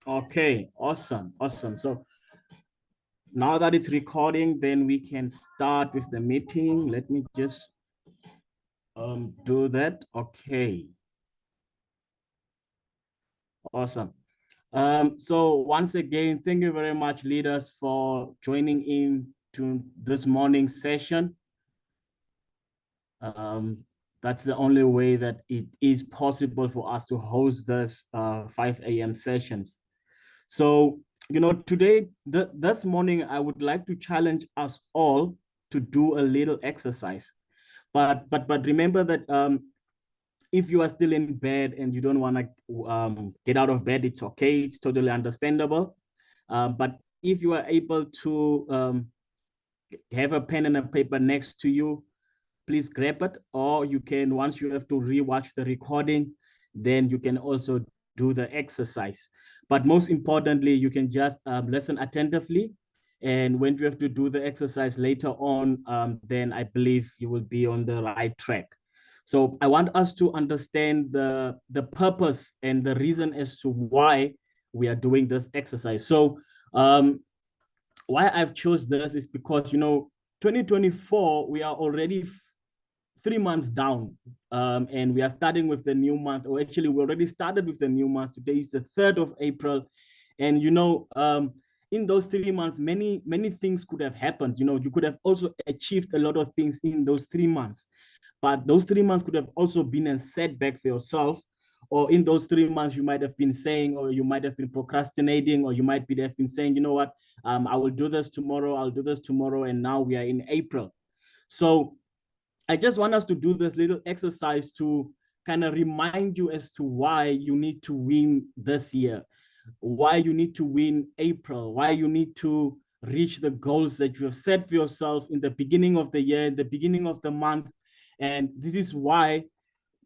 Okay, awesome, awesome. So now that it's recording, then we can start with the meeting. Let me just do that. Okay, awesome. So once again, thank you very much, leaders, for joining in to this morning's session. That's the only way that it is possible for us to host this 5 a.m. sessions. So, today, this morning, I would like to challenge us all to do a little exercise. But remember that if you are still in bed and you don't want to get out of bed, it's okay. It's totally understandable. But if you are able to have a pen and a paper next to you, please grab it. Or you can, once you have to rewatch the recording, then you can also do the exercise. But most importantly, you can just listen attentively. And when you have to do the exercise later on, then I believe you will be on the right track. So I want us to understand the purpose and the reason as to why we are doing this exercise. So why I've chose this is because, 2024, we are already 3 months down, and we are starting with the new month, or actually we already started with the new month. Today is the 3rd of April. And, in those 3 months, many things could have happened. You could have also achieved a lot of things in those 3 months. But those 3 months could have also been a setback for yourself. Or in those 3 months, you might have been saying, or you might have been procrastinating, or you might have been saying, you know what, I will do this tomorrow, I'll do this tomorrow. And now we are in April. So I just want us to do this little exercise to kind of remind you as to why you need to win this year, why you need to win April, why you need to reach the goals that you have set for yourself in the beginning of the year, in the beginning of the month. And this is why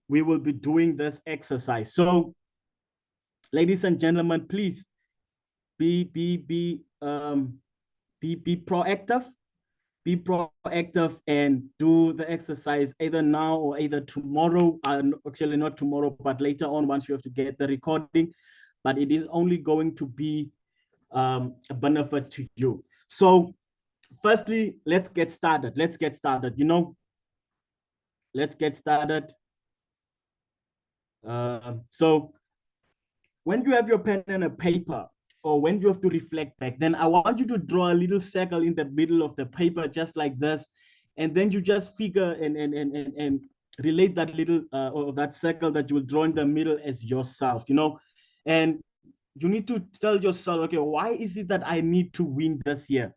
we will be doing this exercise. So, ladies and gentlemen, please be proactive. Be proactive and do the exercise either now or either tomorrow. Actually, not tomorrow, but later on once you have to get the recording. But it is only going to be a benefit to you. So, firstly, let's get started. Let's get started. Let's get started. So, when you have your pen and a paper, or when you have to reflect back, then I want you to draw a little circle in the middle of the paper, just like this. And then you just figure and relate that little or that circle that you will draw in the middle as yourself, and you need to tell yourself, okay, why is it that I need to win this year?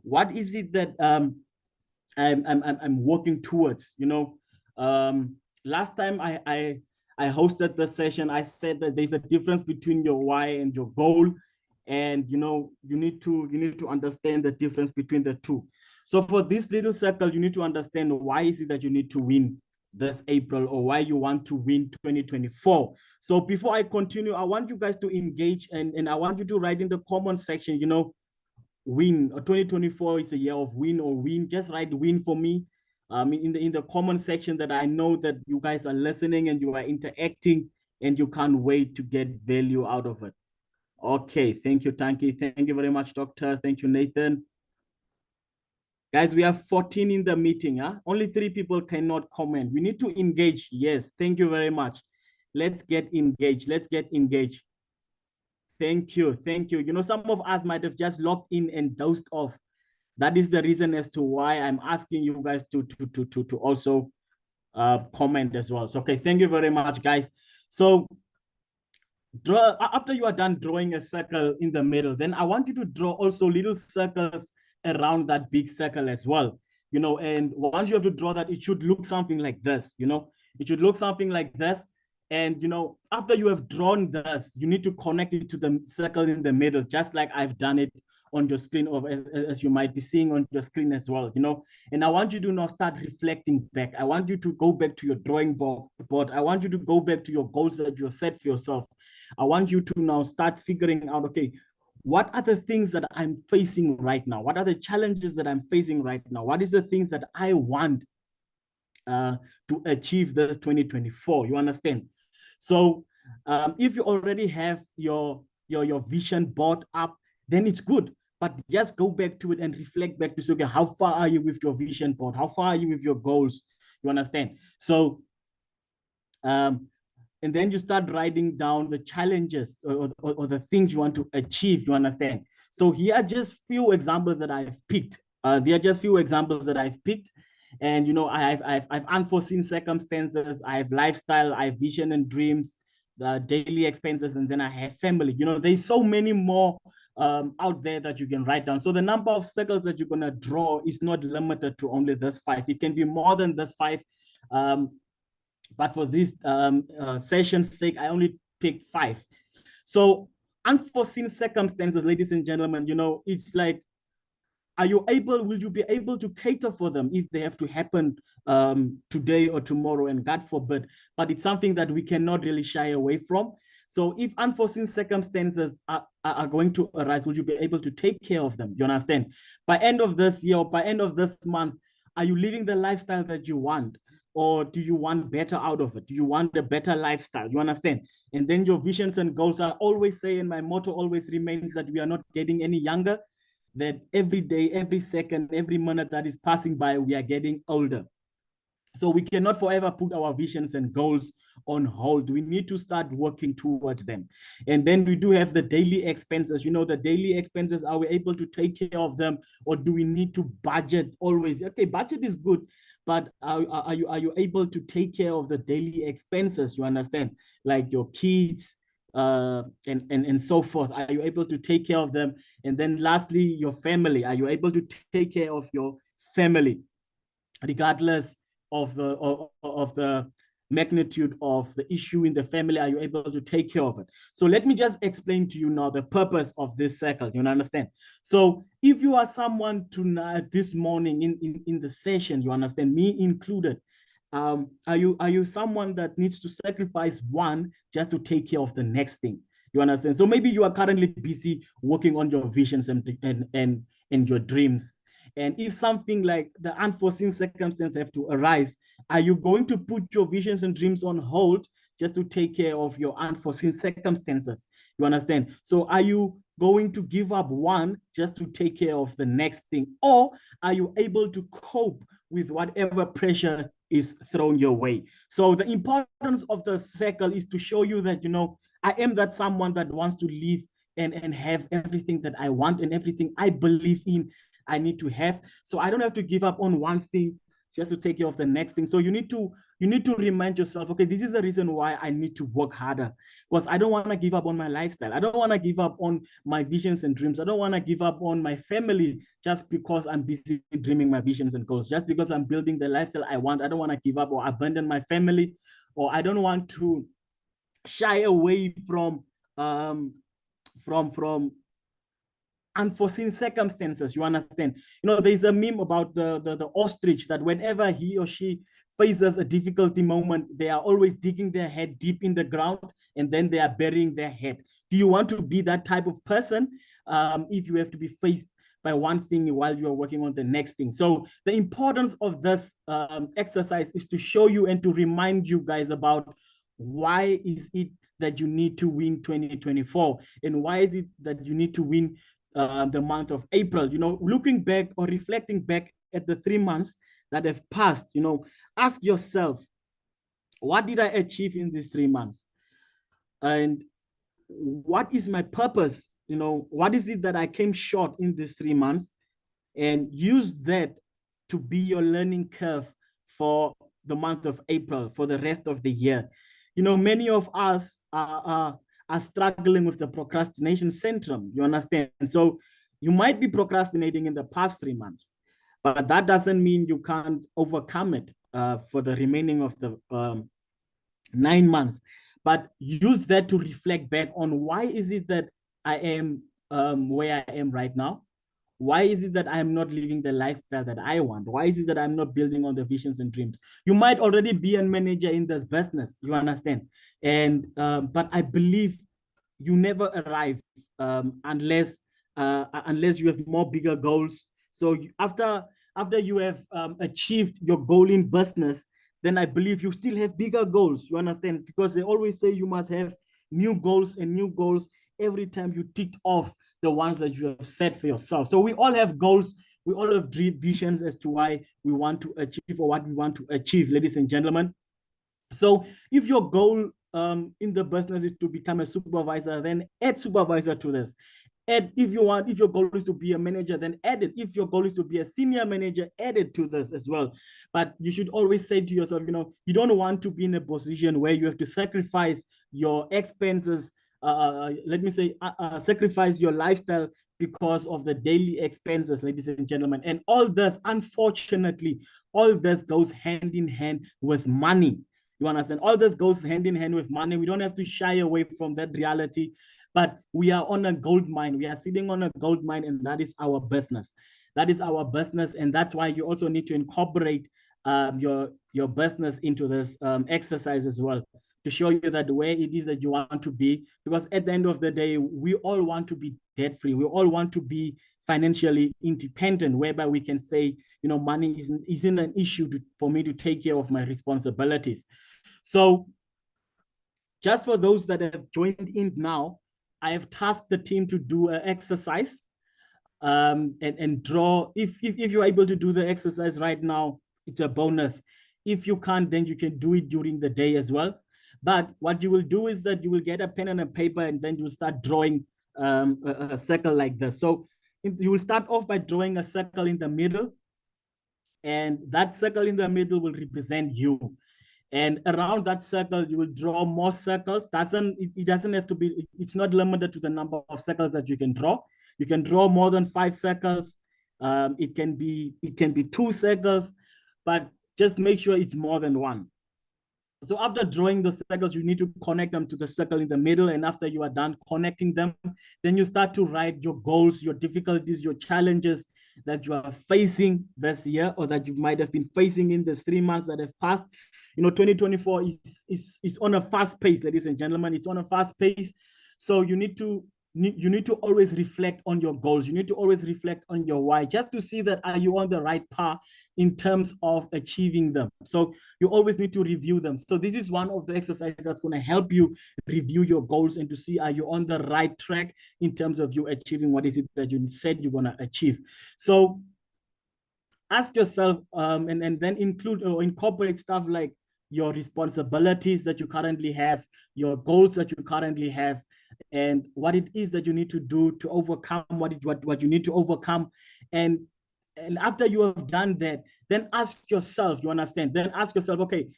What is it that I'm working towards? Last time I hosted the session, I said that there's a difference between your why and your goal. And you need to understand the difference between the two. So for this little circle, you need to understand why is it that you need to win this April, or why you want to win 2024. So before I continue, I want you guys to engage, and I want you to write in the comment section, win. 2024 is a year of win, or win. Just write win for me in the comment section, that I know that you guys are listening and you are interacting, and you can't wait to get value out of it. Okay, thank you, Tanki. Thank you very much, Doctor. Thank you, Nathan. Guys, we have 14 in the meeting. Only 3 people cannot comment. We need to engage. Yes, thank you very much. Let's get engaged. Let's get engaged. Thank you. Thank you. Some of us might have just logged in and dozed off. That is the reason as to why I'm asking you guys to also comment as well. So, okay, thank you very much, guys. So after you are done drawing a circle in the middle, then I want you to draw also little circles around that big circle as well. And once you have to draw that, it should look something like this. It should look something like this. And after you have drawn this, you need to connect it to the circle in the middle, just like I've done it on your screen, or as you might be seeing on your screen as well. And I want you to now start reflecting back. I want you to go back to your drawing board. I want you to go back to your goals that you set for yourself. I want you to now start figuring out, okay, what are the things that I'm facing right now? What are the challenges that I'm facing right now? What is the things that I want to achieve this 2024? You understand? So if you already have your your vision board up, then it's good. But just go back to it and reflect back to say, okay, how far are you with your vision board? How far are you with your goals? You understand? So and then you start writing down the challenges or the things you want to achieve. You understand? So here are just few examples that I've picked. There are just few examples that I've picked. And I've unforeseen circumstances, I have lifestyle, I have vision and dreams, the daily expenses, and then I have family. There's so many more out there that you can write down. So the number of circles that you're gonna draw is not limited to only this 5. It can be more than this 5. But for this session's sake, I only picked 5. So unforeseen circumstances, ladies and gentlemen, it's like, will you be able to cater for them if they have to happen today or tomorrow, and God forbid, but it's something that we cannot really shy away from. So if unforeseen circumstances are going to arise, will you be able to take care of them? You understand? By end of this year, or by end of this month, are you living the lifestyle that you want? Or do you want better out of it? Do you want a better lifestyle? You understand? And then your visions and goals. I always say, and my motto always remains, that we are not getting any younger, that every day, every second, every minute that is passing by, we are getting older. So we cannot forever put our visions and goals on hold. We need to start working towards them. And then we do have the daily expenses. The daily expenses, are we able to take care of them, or do we need to budget always? Okay, budget is good, but are you able to take care of the daily expenses? You understand? Like your kids, and so forth. Are you able to take care of them? And then lastly, your family. Are you able to take care of your family, regardless of the magnitude of the issue in the family? Are you able to take care of it? So let me just explain to you now the purpose of this circle. You understand? So if you are someone tonight, this morning in the session, you understand, me included, are you someone that needs to sacrifice one just to take care of the next thing? You understand? So maybe you are currently busy working on your visions and your dreams. And if something like the unforeseen circumstances have to arise, are you going to put your visions and dreams on hold just to take care of your unforeseen circumstances? You understand? So are you going to give up one just to take care of the next thing? Or are you able to cope with whatever pressure is thrown your way? So the importance of the circle is to show you that, I am that someone that wants to live and have everything that I want and everything I believe in I need to have. So I don't have to give up on one thing just to take care of the next thing. So you need to remind yourself, okay, this is the reason why I need to work harder, because I don't want to give up on my lifestyle. I don't want to give up on my visions and dreams. I don't want to give up on my family just because I'm busy dreaming my visions and goals. Just because I'm building the lifestyle I want, I don't want to give up or abandon my family, or I don't want to shy away from unforeseen circumstances. You understand? There's a meme about the ostrich that whenever he or she faces a difficulty moment, they are always digging their head deep in the ground, and then they are burying their head. Do you want to be that type of person if you have to be faced by one thing while you are working on the next thing? So the importance of this exercise is to show you and to remind you guys about why is it that you need to win 2024, and why is it that you need to win the month of April. Looking back or reflecting back at the 3 months that have passed, ask yourself, what did I achieve in these 3 months? And what is my purpose? What is it that I came short in these 3 months? And use that to be your learning curve for the month of April, for the rest of the year. Many of us are struggling with the procrastination syndrome. You understand? So you might be procrastinating in the past 3 months, but that doesn't mean you can't overcome it for the remaining of the 9 months. But use that to reflect back on, why is it that I am where I am right now? Why is it that I'm not living the lifestyle that I want? Why is it that I'm not building on the visions and dreams? You might already be a manager in this business, you understand? And but I believe you never arrive unless you have more bigger goals. So after you have achieved your goal in business, then I believe you still have bigger goals. You understand? Because they always say you must have new goals and new goals every time you tick off the ones that you have set for yourself. So we all have goals. We all have dream visions as to why we want to achieve or what we want to achieve, ladies and gentlemen. So if your goal in the business is to become a supervisor, then add supervisor to this. Add, if your goal is to be a manager, then add it. If your goal is to be a senior manager, add it to this as well. But you should always say to yourself, you don't want to be in a position where you have to sacrifice your expenses, let me say, sacrifice your lifestyle because of the daily expenses, ladies and gentlemen. And all this, unfortunately, all this goes hand in hand with money. You understand? All this goes hand in hand with money. We don't have to shy away from that reality. But we are on a gold mine. We are sitting on a gold mine, and that is our business. That is our business, and that's why you also need to incorporate your business into this exercise as well, to show you that where it is that you want to be. Because at the end of the day, we all want to be debt free. We all want to be financially independent, whereby we can say, money isn't an issue for me to take care of my responsibilities. So just for those that have joined in now, I have tasked the team to do an exercise and draw. If you're able to do the exercise right now, it's a bonus. If you can't, then you can do it during the day as well. But what you will do is that you will get a pen and a paper, and then you'll start drawing a circle like this. So you will start off by drawing a circle in the middle, and that circle in the middle will represent you. And around that circle, you will draw more circles. It doesn't have to be, it's not limited to the number of circles that you can draw. You can draw more than 5 circles. It can be 2 circles, but just make sure it's more than 1. So after drawing the circles, you need to connect them to the circle in the middle. And after you are done connecting them, then you start to write your goals, your difficulties, your challenges that you are facing this year, or that you might have been facing in the 3 months that have passed. 2024 is on a fast pace, ladies and gentlemen. It's on a fast pace. So you need to always reflect on your goals. You need to always reflect on your why, just to see that are you on the right path in terms of achieving them. So you always need to review them. So this is one of the exercises that's going to help you review your goals and to see are you on the right track in terms of you achieving what is it that you said you're going to achieve. So ask yourself and then include or incorporate stuff like your responsibilities that you currently have, your goals that you currently have, and what it is that you need to do to overcome what you need to overcome. And after you have done that, then ask yourself, you understand, then ask yourself, okay,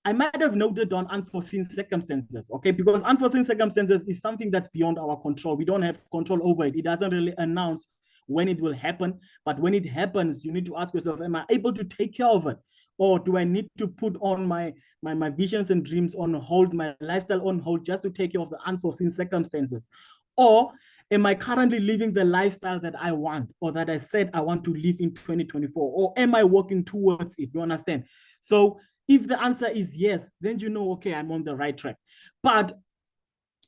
I might have noted on unforeseen circumstances, okay? Because unforeseen circumstances is something that's beyond our control. We don't have control over it. It doesn't really announce when it will happen. But when it happens, you need to ask yourself, am I able to take care of it? Or do I need to put on my visions and dreams on hold, my lifestyle on hold, just to take care of the unforeseen circumstances? Or am I currently living the lifestyle that I want, or that I said I want to live in 2024? Or am I working towards it? You understand? So if the answer is yes, then you know, okay, I'm on the right track. But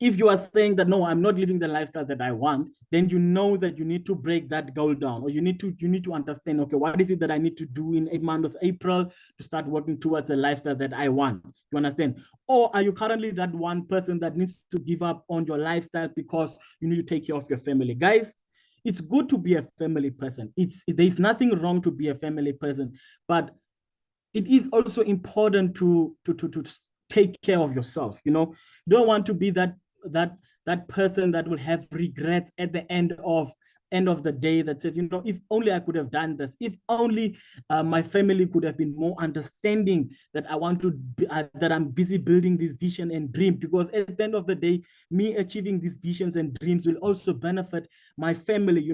if you are saying that, no, I'm not living the lifestyle that I want, then you know that you need to break that goal down, or you need to understand, okay, what is it that I need to do in a month of April to start working towards a lifestyle that I want? You understand? Or are you currently that one person that needs to give up on your lifestyle because you need to take care of your family? Guys, it's good to be a family person. There's nothing wrong to be a family person, but it is also important to take care of yourself. You don't want to be that person that will have regrets at the end of the day, that says, if only I could have done this, if only my family could have been more understanding that I want to be, that I'm busy building this vision and dream. Because at the end of the day, me achieving these visions and dreams will also benefit my family.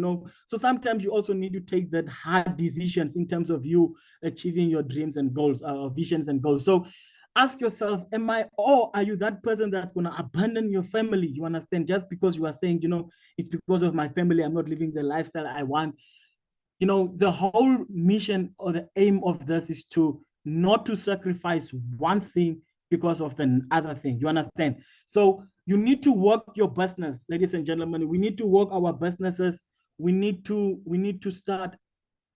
So sometimes you also need to take that hard decisions in terms of you achieving your dreams and goals, visions and goals. So ask yourself, are you that person that's going to abandon your family? You understand? Just because you are saying, it's because of my family, I'm not living the lifestyle I want. The whole mission or the aim of this is to not to sacrifice one thing because of the other thing. You understand? So you need to work your business, ladies and gentlemen. We need to work our businesses. We need to start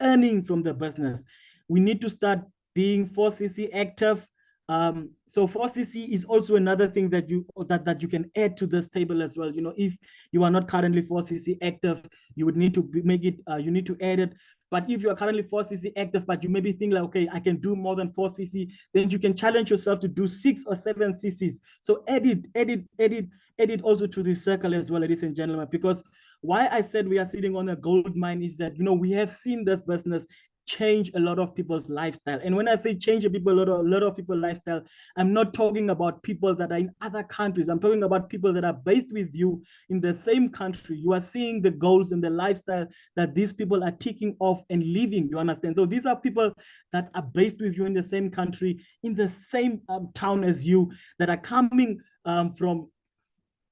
earning from the business. We need to start being 4cc active. So 4cc is also another thing that you can add to this table as well. If you are not currently 4cc active, you would need to make it, you need to add it. But if you are currently 4cc active, but you maybe think like, okay, I can do more than 4cc, then you can challenge yourself to do 6 or 7cc's. So add it also to this circle as well, ladies and gentlemen, because why I said we are sitting on a gold mine is that, we have seen this business change a lot of people's lifestyle. And when I say change a lot of people's lifestyle, I'm not talking about people that are in other countries. I'm talking about people that are based with you in the same country. You are seeing the goals and the lifestyle that these people are ticking off and living. You understand? So these are people that are based with you in the same country, in the same town as you, that are coming from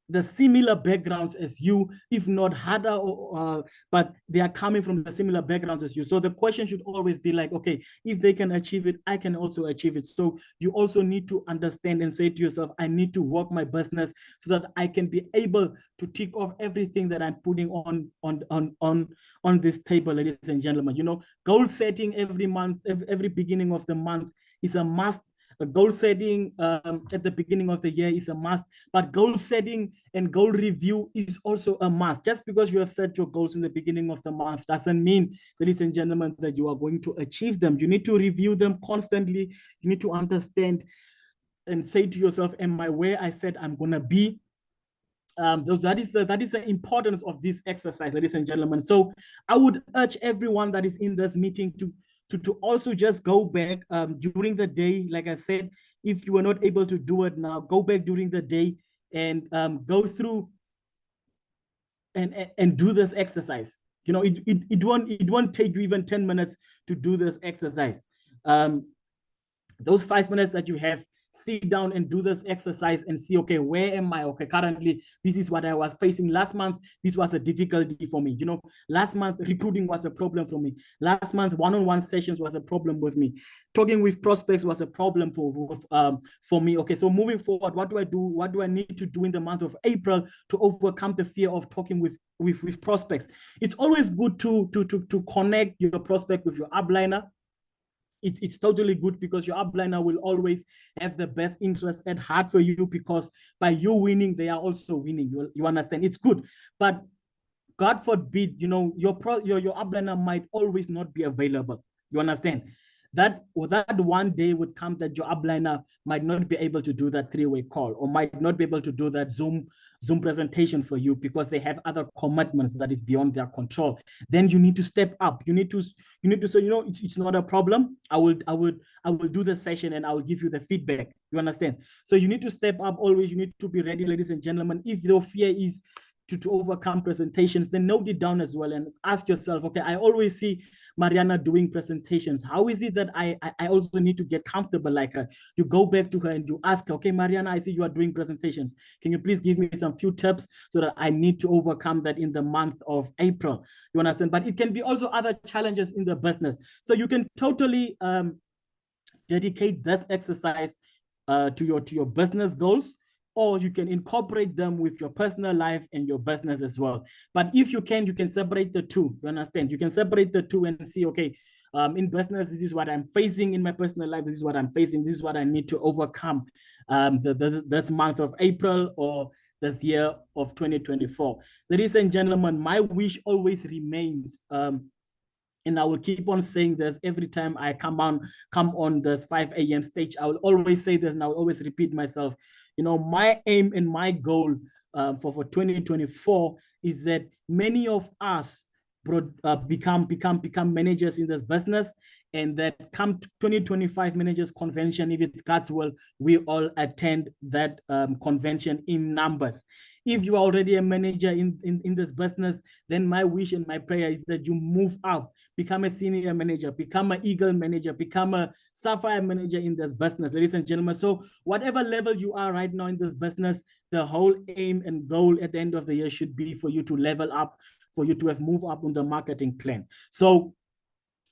the similar backgrounds as you, if not harder, but they are coming from the similar backgrounds as you. So the question should always be like, okay, if they can achieve it, I can also achieve it. So you also need to understand and say to yourself, I need to work my business so that I can be able to tick off everything that I'm putting on this table, ladies and gentlemen. Goal setting every month, every beginning of the month is a must. A goal setting at the beginning of the year is a must, but goal setting and goal review is also a must. Just because you have set your goals in the beginning of the month doesn't mean, ladies and gentlemen, that you are going to achieve them. You need to review them constantly. You need to understand and say to yourself, am I where I said I'm going to be? That is the importance of this exercise, ladies and gentlemen. So I would urge everyone that is in this meeting to also just go back during the day. Like I said, if you were not able to do it now, go back during the day and go through and do this exercise. It won't take you even 10 minutes to do this exercise. Those 5 minutes that you have, sit down and do this exercise and see, okay, where am I? Okay, currently, this is what I was facing last month. This was a difficulty for me. Last month, recruiting was a problem for me. Last month, one-on-one sessions was a problem with me. Talking with prospects was a problem for me. Okay, so moving forward, what do I do? What do I need to do in the month of April to overcome the fear of talking with prospects? It's always good to connect your prospect with your upliner. It's totally good, because your upliner will always have the best interest at heart for you, because by you winning, they are also winning. You understand? It's good. But God forbid, your upliner might always not be available. You understand? That one day would come that your upliner might not be able to do that 3-way call, or might not be able to do that Zoom presentation for you, because they have other commitments that is beyond their control. Then you need to step up. You need to say, it's not a problem. I will do the session and I will give you the feedback. You understand? So you need to step up always. You need to be ready, ladies and gentlemen. If your fear is to overcome presentations, then note it down as well and ask yourself, okay, I always see Mariana doing presentations. How is it that I also need to get comfortable like her? You go back to her and you ask her, okay, Mariana, I see you are doing presentations. Can you please give me some few tips so that I need to overcome that in the month of April? You understand? But it can be also other challenges in the business. So you can totally dedicate this exercise to your business goals, or you can incorporate them with your personal life and your business as well. But if you can separate the two. You understand? You can separate the two and see, okay, in business, this is what I'm facing. In my personal life, this is what I'm facing. This is what I need to overcome this month of April or this year of 2024. Ladies and gentlemen, my wish always remains, and I will keep on saying this every time I come on this 5 a.m. stage. I will always say this, and I will always repeat myself. My aim and my goal for 2024 is that many of us become managers in this business, and that come 2025 managers convention, if it's God's will, we all attend that convention in numbers. If you are already a manager in this business, then my wish and my prayer is that you move up, become a senior manager, become an eagle manager, become a sapphire manager in this business, ladies and gentlemen. So whatever level you are right now in this business, the whole aim and goal at the end of the year should be for you to level up, for you to have moved up on the marketing plan. So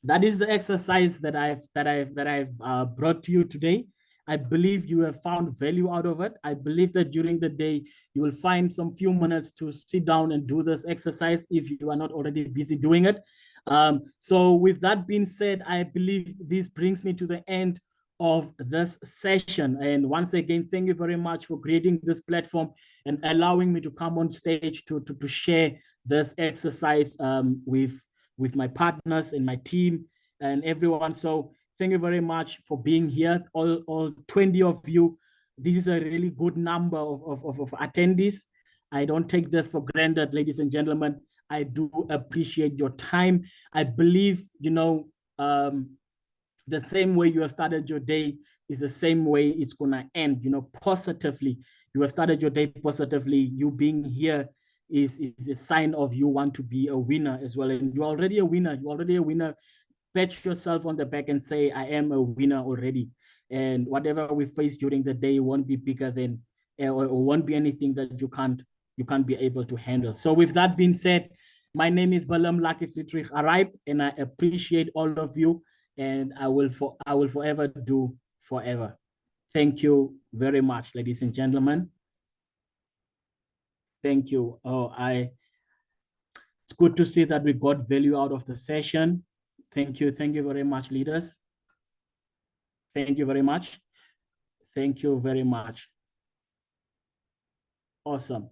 that is the exercise that I've brought to you today. I believe you have found value out of it. I believe that during the day, you will find some few minutes to sit down and do this exercise if you are not already busy doing it. So with that being said, I believe this brings me to the end of this session. And once again, thank you very much for creating this platform and allowing me to come on stage to share this exercise with my partners and my team and everyone. So thank you very much for being here, all 20 of you. This is a really good number of attendees. I don't take this for granted, ladies and gentlemen. I do appreciate your time. I believe, the same way you have started your day is the same way it's going to end, positively. You have started your day positively. You being here is a sign of you want to be a winner as well. And you're already a winner. You're already a winner. Pat yourself on the back and say, I am a winner already. And whatever we face during the day won't be bigger than, or won't be anything that you can't be able to handle. So with that being said, my name is Valam Lucky Friedrich Araeb, and I appreciate all of you, and I will forever do forever. Thank you very much, ladies and gentlemen. Thank you. It's good to see that we got value out of the session. Thank you. Thank you very much, leaders. Thank you very much. Thank you very much. Awesome.